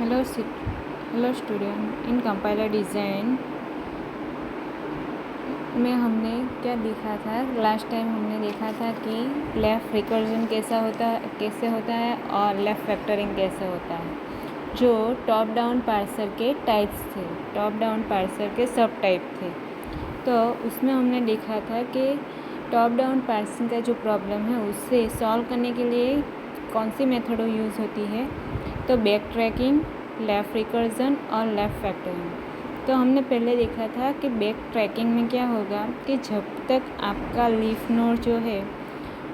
Hello student, इन compiler design में हमने क्या देखा था। लास्ट टाइम हमने देखा था कि लेफ़्ट रिकर्जन कैसे होता है और लेफ़्ट फैक्टरिंग कैसे होता है, जो टॉप डाउन पार्सर के टाइप्स थे, टॉप डाउन पार्सर के सब टाइप थे। तो उसमें हमने देखा था कि टॉप डाउन पार्सिंग का जो प्रॉब्लम है उससे सॉल्व करने के लिए कौन सी मेथड यूज़ होती है, तो बैक ट्रैकिंग, लेफ़्ट रिकर्जन और लेफ़्ट फैक्टरिंग। तो हमने पहले देखा था कि बैक ट्रैकिंग में क्या होगा कि जब तक आपका लीफ नोड जो है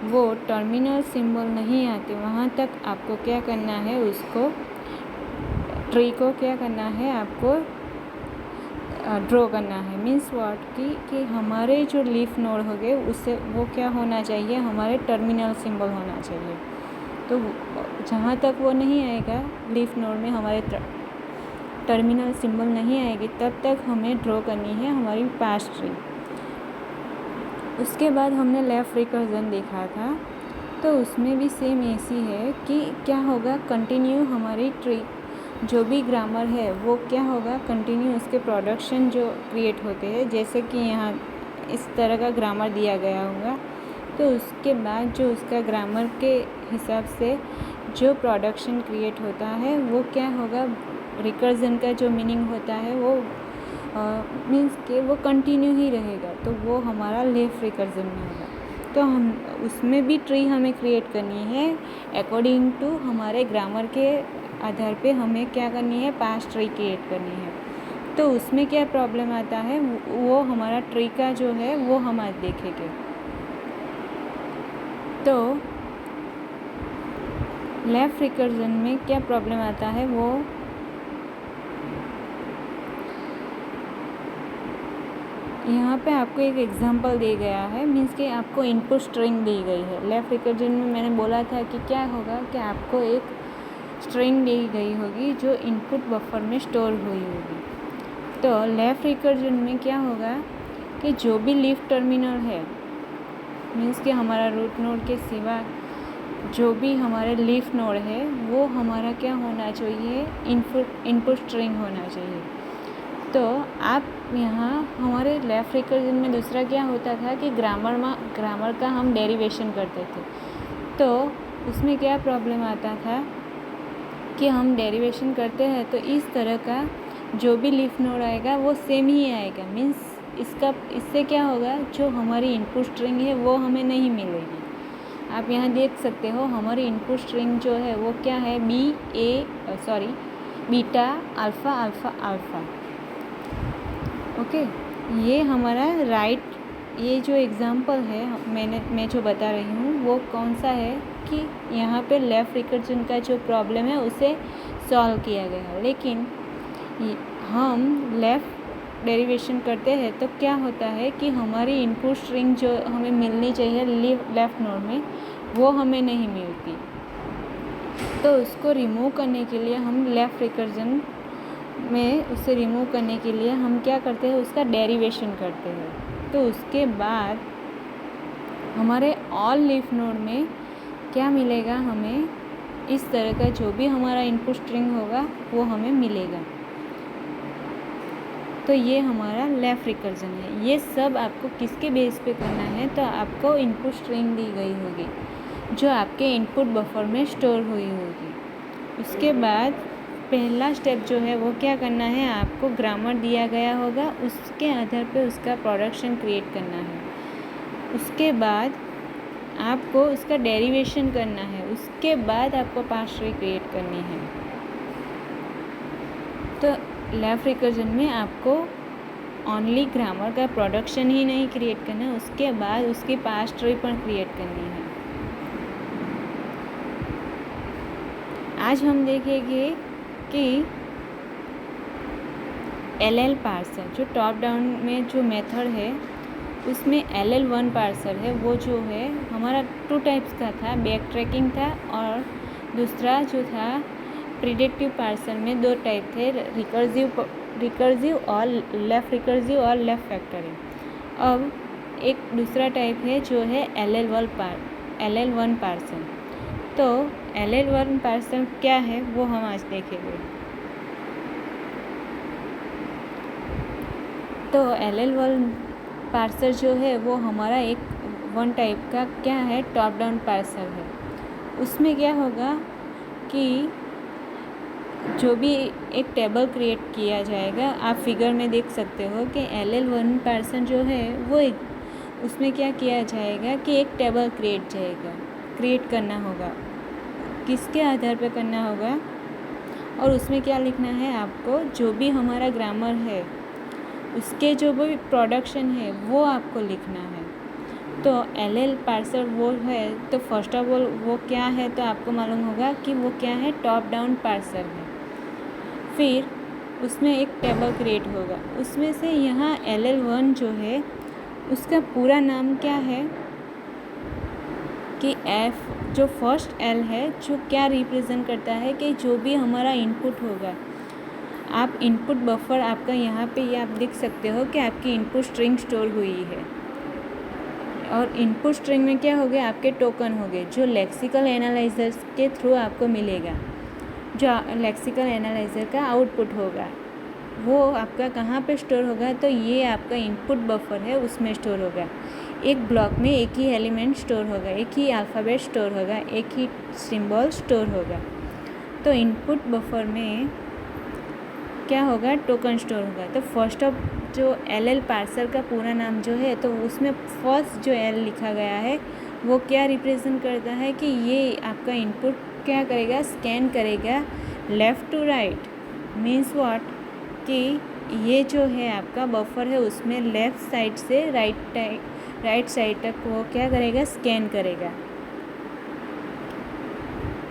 वो टर्मिनल सिंबल नहीं आते वहाँ तक आपको क्या करना है, उसको ट्री को क्या करना है, आपको ड्रॉ करना है। मीन्स व्हाट कि हमारे जो लीफ नोड हो गए उससे वो क्या होना चाहिए, हमारे टर्मिनल सिंबल होना चाहिए। तो जहाँ तक वो नहीं आएगा, लीफ नोड में हमारे टर्मिनल सिंबल नहीं आएगी, तब तक हमें ड्रॉ करनी है हमारी पास ट्री। उसके बाद हमने लेफ़्ट रिकर्जन देखा था, तो उसमें भी सेम ऐसी है कि क्या होगा, कंटिन्यू हमारी ट्री जो भी ग्रामर है वो क्या होगा, कंटिन्यू उसके प्रोडक्शन जो क्रिएट होते हैं, जैसे कि यहाँ इस तरह का ग्रामर दिया गया होगा, तो उसके बाद जो उसका ग्रामर के हिसाब से जो प्रोडक्शन क्रिएट होता है वो क्या होगा, रिकर्जन का जो मीनिंग होता है वो मीन्स कि वो कंटिन्यू ही रहेगा, तो वो हमारा लेफ़्ट रिकर्जन में होगा। तो हम उसमें भी ट्री हमें क्रिएट करनी है अकॉर्डिंग टू हमारे ग्रामर के आधार पे हमें क्या करनी है, पास ट्री क्रिएट करनी है। तो उसमें क्या प्रॉब्लम आता है वो हमारा ट्री का जो है वो हम आज देखेंगे। तो लेफ़्ट रिकर्जन में क्या प्रॉब्लम आता है, वो यहाँ पे आपको एक एग्जांपल दिया गया है। मीन्स कि आपको इनपुट स्ट्रिंग दी गई है। लेफ़्ट रिकर्जन में मैंने बोला था कि क्या होगा कि आपको एक स्ट्रिंग दी गई होगी जो इनपुट बफर में स्टोर हुई होगी। तो लेफ़्ट रिकर्जन में क्या होगा कि जो भी लीफ टर्मिनल है, मीन्स कि हमारा रूट नोड के सिवा जो भी हमारे लीफ नोड है वो हमारा क्या होना चाहिए, इनपुट स्ट्रिंग होना चाहिए। तो आप यहाँ हमारे लेफ़्ट रिकर्जन में दूसरा क्या होता था कि ग्रामर का हम डेरिवेशन करते थे। तो उसमें क्या प्रॉब्लम आता था कि हम डेरिवेशन करते हैं तो इस तरह का जो भी लीफ नोड आएगा वो सेम ही आएगा। मीन्स इससे क्या होगा, जो हमारी इनपुट स्ट्रिंग है वो हमें नहीं मिलेगी। आप यहाँ देख सकते हो हमारी इनपुट स्ट्रिंग जो है वो क्या है, beta alpha alpha alpha. Okay, ये हमारा ये जो एग्ज़ाम्पल है मैं जो बता रही हूँ वो कौन सा है कि यहाँ पे लेफ़्ट रिकर्जन का जो प्रॉब्लम है उसे सॉल्व किया गया है। लेकिन हम लेफ़्ट डेरिवेशन करते हैं तो क्या होता है कि हमारी इनपुट स्ट्रिंग जो हमें मिलनी चाहिए लेफ़्ट नोड में वो हमें नहीं मिलती। तो उसको रिमूव करने के लिए हम लेफ़्ट रिकर्जन में उसे रिमूव करने के लिए हम क्या करते हैं, उसका डेरिवेशन करते हैं। तो उसके बाद हमारे ऑल लीफ नोड में क्या मिलेगा, हमें इस तरह का जो भी हमारा इनपुट स्ट्रिंग होगा वो हमें मिलेगा। तो ये हमारा लेफ़्ट रिकर्जन है। ये सब आपको किसके बेस पे करना है, तो आपको इनपुट स्ट्रिंग दी गई होगी जो आपके इनपुट बफर में स्टोर हुई होगी। उसके बाद पहला स्टेप जो है वो क्या करना है, आपको ग्रामर दिया गया होगा उसके आधार पे उसका प्रोडक्शन क्रिएट करना है। उसके बाद आपको उसका डेरिवेशन करना है, उसके बाद आपको पास ट्री क्रिएट करनी है। तो लेफ़्ट रिकर्जन में आपको ओनली ग्रामर का प्रोडक्शन ही नहीं क्रिएट करना है, उसके बाद उसकी पास ट्री पर क्रिएट करनी है। आज हम देखेंगे कि LL पार्सर जो टॉप डाउन में जो मेथड है उसमें LL1 पार्सर है, वो जो है हमारा 2 टाइप्स का था, बैक ट्रैकिंग था और दूसरा जो था प्रिडिक्टिव पार्सर में 2 टाइप थे, रिकर्सिव और लेफ़्ट रिकर्सिव और लेफ़्ट फैक्टरिंग। अब एक दूसरा टाइप है जो है LL1 पार्सर। तो LL1 पार्सर क्या है वो हम आज देखेंगे। तो LL1 पार्सर जो है वो हमारा एक वन टाइप का क्या है, टॉप डाउन पार्सर है। उसमें क्या होगा कि जो भी एक टेबल क्रिएट किया जाएगा, आप फिगर में देख सकते हो कि LL1 पार्सर जो है वो उसमें क्या किया जाएगा कि एक टेबल क्रिएट करना होगा। किसके आधार पर करना होगा, और उसमें क्या लिखना है आपको, जो भी हमारा ग्रामर है उसके जो भी प्रोडक्शन है वो आपको लिखना है। तो LL पार्सर वो है, तो फर्स्ट ऑफ ऑल वो क्या है, तो आपको मालूम होगा कि वो क्या है, टॉप डाउन पार्सर है। फिर उसमें एक टेबल क्रिएट होगा, उसमें से यहाँ LL1 जो है उसका पूरा नाम क्या है कि F जो फर्स्ट L है जो क्या रिप्रेजेंट करता है कि जो भी हमारा इनपुट होगा, आप इनपुट बफर आपका यहाँ पे ये आप देख सकते हो कि आपकी इनपुट स्ट्रिंग स्टोर हुई है, और इनपुट स्ट्रिंग में क्या हो गया, आपके टोकन हो गए जो लेक्सिकल एनालाइजर के थ्रू आपको मिलेगा। जो लेक्सिकल एनालाइजर का आउटपुट होगा वो आपका कहाँ पे स्टोर होगा, तो ये आपका इनपुट बफर है उसमें स्टोर होगा। एक ब्लॉक में एक ही एलिमेंट स्टोर होगा, एक ही अल्फ़ाबेट स्टोर होगा, एक ही सिंबल स्टोर होगा। तो इनपुट बफर में क्या होगा, टोकन स्टोर होगा। तो फर्स्ट ऑफ जो LL पार्सर का पूरा नाम जो है, तो उसमें फर्स्ट जो L लिखा गया है वो क्या रिप्रेजेंट करता है कि ये आपका इनपुट क्या करेगा, स्कैन करेगा left to right. Means what कि ये जो है आपका बफर है उसमें लेफ़्ट साइड से राइट साइड तक वो क्या करेगा, स्कैन करेगा।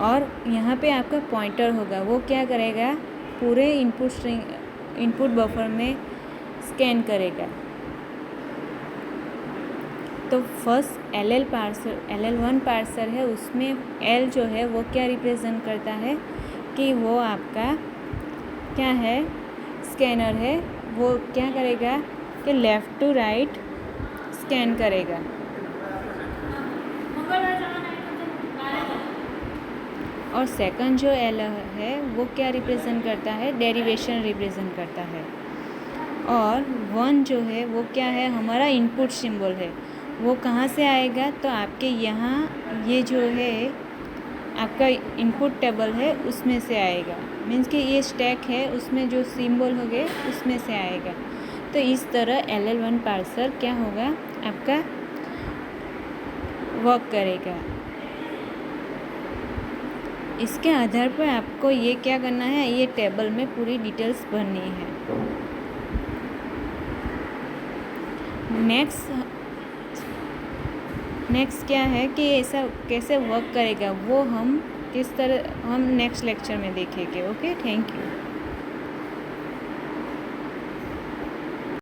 और यहाँ पे आपका पॉइंटर होगा, वो क्या करेगा, पूरे इनपुट बफर में स्कैन करेगा। तो फर्स्ट LL1 पार्सर है, उसमें L जो है वो क्या रिप्रेजेंट करता है कि वो आपका क्या है, स्कैनर है। वो क्या करेगा कि लेफ़्ट टू राइट स्कैन करेगा। और सेकंड जो L है वो क्या रिप्रेजेंट करता है, डेरिवेशन रिप्रेजेंट करता है। और 1 जो है वो क्या है, हमारा इनपुट सिंबल है। वो कहाँ से आएगा, तो आपके यहाँ ये जो है आपका इनपुट टेबल है उसमें से आएगा। मीन्स कि ये स्टैक है उसमें जो सिंबल हो गए उसमें से आएगा। तो इस तरह LL1 पार्सर क्या होगा, आपका वर्क करेगा। इसके आधार पर आपको ये क्या करना है, ये टेबल में पूरी डिटेल्स भरनी है। नेक्स्ट क्या है कि ऐसा कैसे वर्क करेगा वो हम नेक्स्ट लेक्चर में देखेंगे। Okay, thank you.